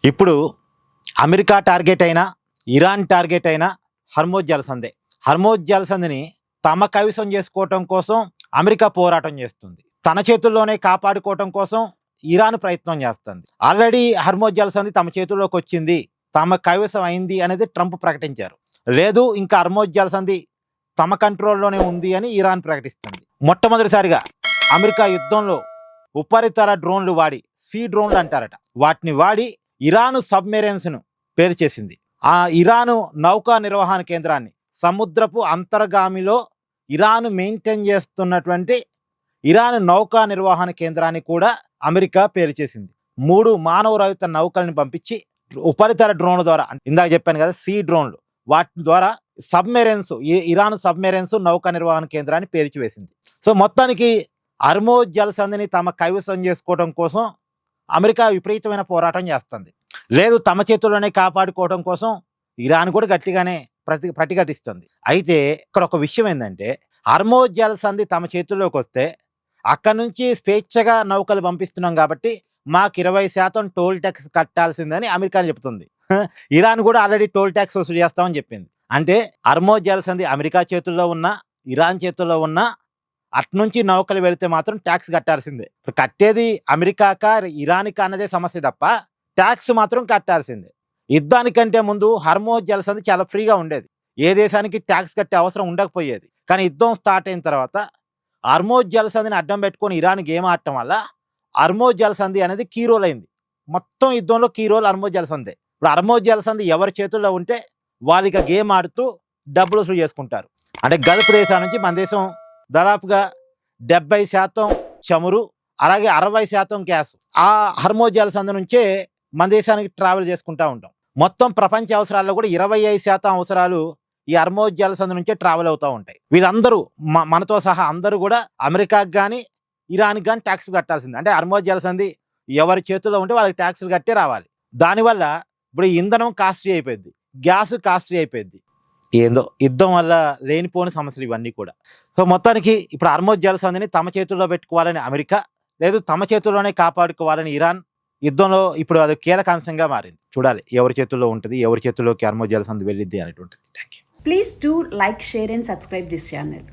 ఇప్పుడు America target అయినా Iran target అయినా హర్మోజ్ జలసంధే. హర్మోజ్ జలసంధిని తమ కైవసం చేసుకోవటం కోసం అమెరికా పోరాటం చేస్తుంది. తన చేతుల్లోనే కాపాడుకోవటం కోసం ఇరాన్ ప్రయత్నం చేస్తుంది. ఆల్రెడీ హర్మోజ్ జలసంధి తమ చేతుల్లోకి వచ్చింది, తమ కైవసం అయింది అనేది ట్రంప్ ప్రకటించారు. లేదు, ఇంకా హర్మోజ్ జలసంధి తమ కంట్రోల్లోనే ఉంది అని ఇరాన్ ప్రకటిస్తుంది. మొట్టమొదటిసారిగా అమెరికా యుద్ధంలో ఉపరితల డ్రోన్లు వాడి, సీ డ్రోన్లు అంటారట, వాటిని వాడి ఇరాను సబ్మెరైన్స్ను పేల్చేసింది. ఆ ఇరాను నౌకా నిర్వహణ కేంద్రాన్ని, సముద్రపు అంతర్గామిలో ఇరాను మెయింటైన్ చేస్తున్నటువంటి ఇరాను నౌకా నిర్వహణ కేంద్రాన్ని కూడా అమెరికా పేల్చేసింది. 3 మానవ రహిత నౌకల్ని పంపించి ఉపరితల డ్రోన్ల ద్వారా, ఇందాక చెప్పాను కదా సీ డ్రోన్లు, వాటి ద్వారా సబ్మెరైన్స్, ఇరాను సబ్మెరైన్స్ నౌకా నిర్వహణ కేంద్రాన్ని పేల్చివేసింది. సో మొత్తానికి హర్మోజ్ జలసంధిని తమ కైవసం చేసుకోవడం కోసం అమెరికా విపరీతమైన పోరాటం చేస్తుంది. లేదు, తమ చేతుల్లోనే కాపాడుకోవడం కోసం ఇరాన్ కూడా గట్టిగానే ప్రతిఘటిస్తుంది. అయితే ఇక్కడ ఒక విషయం ఏంటంటే, హర్మోజ్ జలసంధి తమ చేతుల్లోకి వస్తే అక్కడి నుంచి స్వేచ్ఛగా నౌకలు పంపిస్తున్నాం కాబట్టి మాకు 20% టోల్ ట్యాక్స్ కట్టాల్సిందని అమెరికా చెప్తుంది. ఇరాన్ కూడా ఆల్రెడీ టోల్ ట్యాక్స్ వసూలు చేస్తామని చెప్పింది. అంటే హర్మోజ్ జలసంధి అమెరికా చేతుల్లో ఉన్న, ఇరాన్ చేతుల్లో ఉన్న, అట్నుంచి నౌకలు వెళితే మాత్రం ట్యాక్స్ కట్టాల్సిందే. కట్టేది అమెరికాకా ఇరాన్కా అన్నదే సమస్య తప్ప ట్యాక్స్ మాత్రం కట్టాల్సిందే. యుద్ధానికంటే ముందు హర్మోజ్ జలసంధి చాలా ఫ్రీగా ఉండేది, ఏ దేశానికి ట్యాక్స్ కట్టే అవసరం ఉండకపోయేది. కానీ యుద్ధం స్టార్ట్ అయిన తర్వాత హర్మోజ్ జలసంధిని అడ్డం పెట్టుకొని ఇరాన్ గేమ్ ఆడటం వల్ల హర్మోజ్ జలసంధి అనేది కీ రోల్ అయింది. మొత్తం యుద్ధంలో కీ రోల్ హర్మోజ్ జలసంధే. ఇప్పుడు హర్మోజ్ జలసంధి ఎవరి చేతుల్లో ఉంటే వాళ్ళకి గేమ్ ఆడుతూ డబ్బులు వసూలు చేసుకుంటారు. అంటే గల్ఫ్ దేశాల నుంచి మన దేశం దాదాపుగా 70% చమురు, అలాగే 60% గ్యాస్ ఆ హర్మోజ్ జలసంధి నుంచే మన దేశానికి ట్రావెల్ చేసుకుంటూ ఉంటాం. మొత్తం ప్రపంచ అవసరాల్లో కూడా 25% అవసరాలు ఈ హర్మోజ్ జలసంధి నుంచే ట్రావెల్ అవుతూ ఉంటాయి. వీళ్ళందరూ మనతో సహా అందరూ కూడా అమెరికాకి కానీ ఇరాన్కి కానీ ట్యాక్స్ కట్టాల్సింది. అంటే హర్మోజ్ జలసంధి ఎవరి చేతుల్లో ఉంటే వాళ్ళకి ట్యాక్సులు కట్టే రావాలి. దానివల్ల ఇప్పుడు ఇంధనం కాస్ట్లీ అయిపోయింది, గ్యాస్ కాస్ట్లీ అయిపోయింది. ఏందో యుద్ధం వల్ల లేనిపోని సమస్యలు ఇవన్నీ కూడా. సో మొత్తానికి ఇప్పుడు హర్మోజ్ జలసంధిని తమ చేతుల్లో పెట్టుకోవాలని అమెరికా, లేదు తమ చేతుల్లోనే కాపాడుకోవాలని ఇరాన్ యుద్ధంలో ఇప్పుడు అది కీలక అంశంగా మారింది. చూడాలి ఎవరి చేతుల్లో ఉంటుంది, ఎవరి చేతుల్లోకి హర్మోజ్ జలసంధి వెళ్ళిద్ది అనేటువంటిది. Thank you. Please do like, share and subscribe this channel.